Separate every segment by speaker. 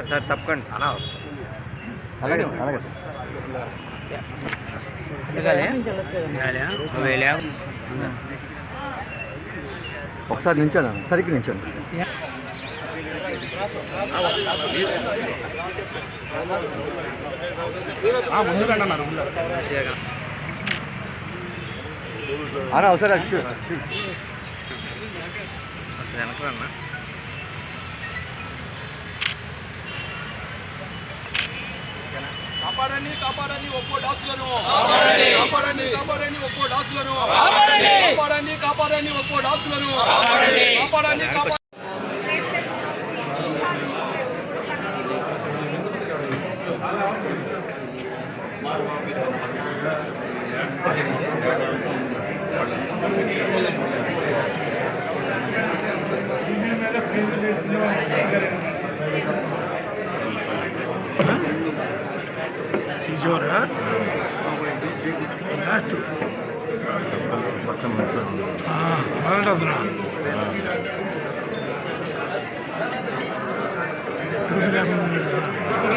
Speaker 1: Sir తప్పకండి చాలా
Speaker 2: అలాగే అలాగే ఒకసారి నించాను సరికి నించాను ముందుకండి అన్నారు అన్నా ఒకసారి
Speaker 1: వెనకన్నా
Speaker 3: కాపాడండి కాపాడండి ఒక్కో డాక్టర్లను కాపాడండి కాపాడండి ఒక్కో డాక్టర్లను కాపాడండి కాపాడండి ఒక్కో డాక్టర్లను కాపాడండి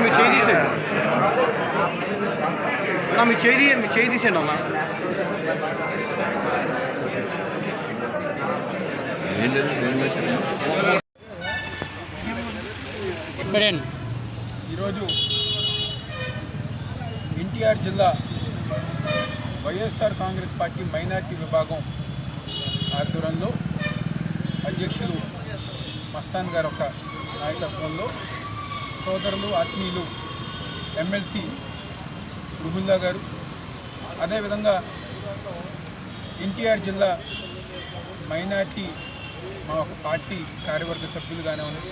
Speaker 2: మీరు చేయి తీసేయండి అమ్మా
Speaker 3: ఈరోజు ఎన్టీఆర్ జిల్లా వైఎస్ఆర్ కాంగ్రెస్ పార్టీ మైనార్టీ విభాగం ఆధ్వర్యంలో అధ్యక్షులు మస్తాన్ గారు ఒక నాయకత్వంలో సోదరులు ఆత్మీయులు ఎమ్మెల్సీ రుహుల్లా గారు అదేవిధంగా ఎన్టీఆర్ జిల్లా మైనార్టీ మా ఒక పార్టీ కార్యవర్గ సభ్యులు కానివ్వండి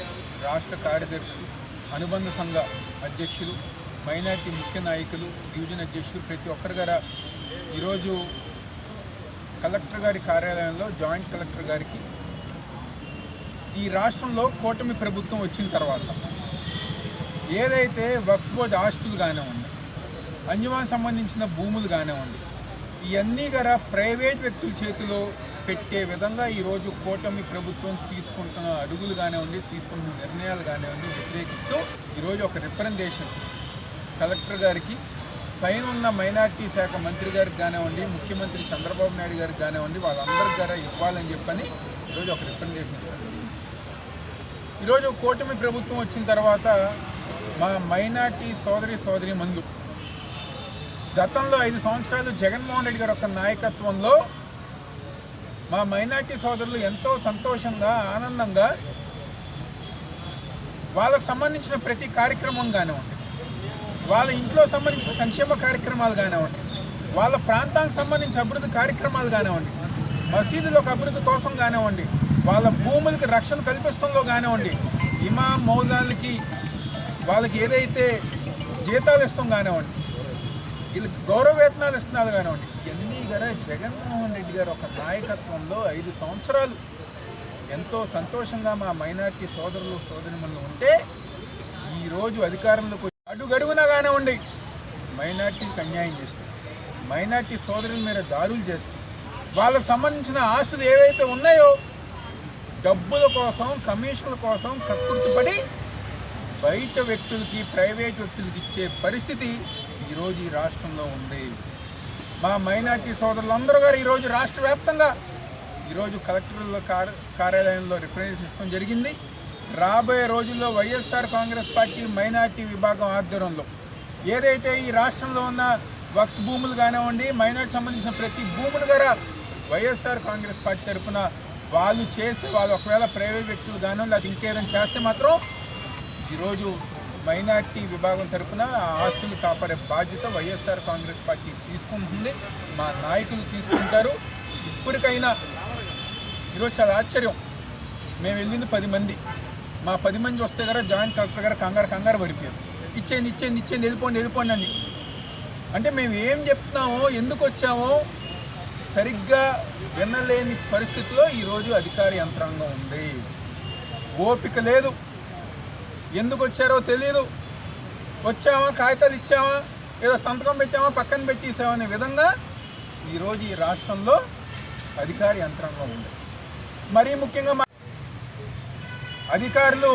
Speaker 3: రాష్ట్ర కార్యదర్శి అనుబంధ సంఘ అధ్యక్షులు మైనార్టీ ముఖ్య నాయకులు డివిజన్ అధ్యక్షులు ప్రతి ఒక్కరి గారు ఈరోజు కలెక్టర్ గారి కార్యాలయంలో జాయింట్ కలెక్టర్ గారికి ఈ రాష్ట్రంలో కూటమి ప్రభుత్వం వచ్చిన తర్వాత ఏదైతే వక్ఫ్ బోర్డు ఆస్తులు కానివ్వండి అంజుమాన్ సంబంధించిన భూములు కానివ్వండి ఇవన్నీ గారా ప్రైవేట్ వ్యక్తుల చేతిలో పెట్టే విధంగా ఈరోజు కూటమి ప్రభుత్వం తీసుకుంటున్న అడుగులు కానివ్వండి తీసుకుంటున్న నిర్ణయాలు కానివ్వండి వ్యతిరేకిస్తూ ఈరోజు ఒక రిప్రజెంటేషన్ కలెక్టర్ గారికి పైన ఉన్న మైనార్టీ శాఖ మంత్రి గారికి కానివ్వండి ముఖ్యమంత్రి చంద్రబాబు నాయుడు గారికి కానివ్వండి వాళ్ళందరి ద్వారా ఇవ్వాలని చెప్పని ఈరోజు ఒక రిప్రజెంటేషన్ ఇస్తారు. ఈరోజు కూటమి ప్రభుత్వం వచ్చిన తర్వాత మా మైనార్టీ సోదరి మందు గతంలో 5 సంవత్సరాలు జగన్మోహన్ రెడ్డి గారి యొక్క నాయకత్వంలో మా మైనార్టీ సోదరులు ఎంతో సంతోషంగా ఆనందంగా వాళ్ళకు సంబంధించిన ప్రతి కార్యక్రమం కానివ్వండి వాళ్ళ ఇంట్లో సంబంధించిన సంక్షేమ కార్యక్రమాలు కానివ్వండి వాళ్ళ ప్రాంతానికి సంబంధించిన అభివృద్ధి కార్యక్రమాలు కానివ్వండి మసీదులకు అభివృద్ధి కోసం కానివ్వండి వాళ్ళ భూములకి రక్షణ కల్పిస్తంలో కానివ్వండి ఇమాం మౌలాలకి వాళ్ళకి ఏదైతే జీతాలు ఇస్తాం కానివ్వండి వీళ్ళు గౌరవ వేతనాలు ఇస్తున్నారు కానివ్వండి ఇవన్నీ గారా జగన్మోహన్ రెడ్డి గారు ఒక నాయకత్వంలో 5 సంవత్సరాలు ఎంతో సంతోషంగా మా మైనార్టీ సోదరులు సోదరిమణులు ఉంటే ఈరోజు అధికారంలోకి అడుగడుగునా కానివ్వండి మైనార్టీకి అన్యాయం చేస్తూ మైనార్టీ సోదరుల మీద దాడులు చేస్తూ వాళ్ళకు సంబంధించిన ఆస్తులు ఏవైతే ఉన్నాయో డబ్బుల కోసం కమిషన్ల కోసం కక్కుర్తిపడి బయట వ్యక్తులకి ప్రైవేట్ వ్యక్తులకి ఇచ్చే పరిస్థితి ఈరోజు ఈ రాష్ట్రంలో ఉంది. మా మైనార్టీ సోదరులందరూ గారు ఈరోజు రాష్ట్ర వ్యాప్తంగా ఈరోజు కలెక్టర్ల కార్యాలయంలో రిప్రజెంటేషన్ ఇవ్వడం జరిగింది. రాబోయే రోజుల్లో వైఎస్ఆర్ కాంగ్రెస్ పార్టీ మైనార్టీ విభాగం ఆధ్వర్యంలో ఏదైతే ఈ రాష్ట్రంలో ఉన్న వక్ఫ్ భూములు కానివ్వండి మైనార్టీ సంబంధించిన ప్రతి భూములు గారా వైఎస్ఆర్ కాంగ్రెస్ పార్టీ తరఫున వాళ్ళు ఒకవేళ ప్రైవేట్ వ్యక్తులు కానివ్వండి అది ఇంకేదైనా చేస్తే మాత్రం ఈరోజు మైనార్టీ విభాగం తరఫున ఆ ఆస్తులు కాపాడే బాధ్యత వైఎస్ఆర్ కాంగ్రెస్ పార్టీ తీసుకుంటుంది. మా నాయకులు తీసుకుంటారు. ఇప్పటికైనా ఈరోజు చాలా ఆశ్చర్యం, మేము వెళ్ళింది 10 మంది, మా 10 మంది వస్తే కదా జాయింట్ కలెక్టర్ గారు కంగారు పడిపోయారు. ఇచ్చేయండి వెళ్ళిపోండి అని. అంటే మేము ఏం చెప్తున్నామో ఎందుకు వచ్చామో సరిగ్గా వినలేని పరిస్థితిలో ఈరోజు అధికార యంత్రాంగం ఉంది. ఓపిక లేదు, ఎందుకు వచ్చారో తెలియదు. వచ్చామా కాగితాలు ఇచ్చామా ఏదో సంతకం పెట్టామా పక్కన పెట్టేసామనే విధంగా ఈరోజు ఈ రాష్ట్రంలో అధికార యంత్రాంగం ఉంది. మరీ ముఖ్యంగా అధికారులు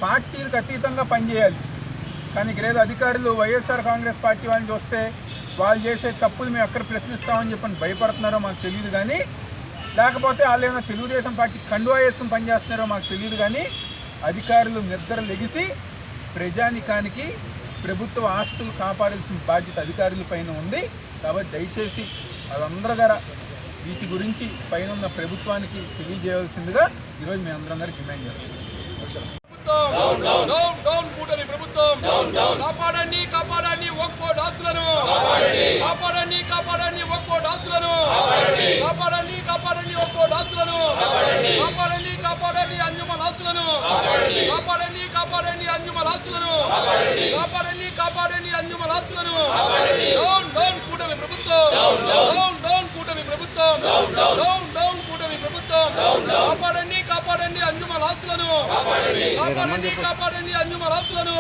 Speaker 3: పార్టీలకు అతీతంగా పనిచేయాలి. కానీ ఇక్కడ ఏదో అధికారులు వైఎస్ఆర్ కాంగ్రెస్ పార్టీ వాళ్ళని చూస్తే వాళ్ళు చేసే తప్పులు మేము ఎక్కడ ప్రశ్నిస్తామని చెప్పని భయపడుతున్నారో మాకు తెలియదు, కానీ లేకపోతే వాళ్ళు ఏమైనా తెలుగుదేశం పార్టీ కండువా వేసుకుని పనిచేస్తున్నారో మాకు తెలియదు, కానీ అధికారులు నిద్ర లెగిసి ప్రజానికానికి ప్రభుత్వ ఆస్తులు కాపాడాల్సిన బాధ్యత అధికారుల పైన ఉంది. కాబట్టి దయచేసి వాళ్ళందరూ గారు వీటి గురించి పైన ఉన్న ప్రభుత్వానికి తెలియజేయవలసిందిగా ఈరోజు మేము అందరం గారు డిమాండ్ చేస్తున్నాం.
Speaker 4: కాపాడండి కాపాడండి వక్ఫ్ ఆస్తులను కాపాడండి కాపాడండి వక్ఫ్ ఆస్తులను కాపాడండి కాపాడండి వక్ఫ్ ఆస్తులను కాపాడండి కాపాడండి అంజుమన్ ఆస్తులను కాపాడండి కాపాడండి అంజుమన్ ఆస్తులను కాపాడండి కాపాడండి అంజుమన్ ఆస్తులను డౌన్ డౌన్ కూటమి ప్రభుత్వం డౌన్ డౌన్ కూటమి ప్రభుత్వం డౌన్ డౌన్ కూటమి ప్రభుత్వం కాపాడండి కాపాడండి అంజుమన్ ఆస్తులను కాపాడండి కాపాడండి అంజుమన్ ఆస్తులను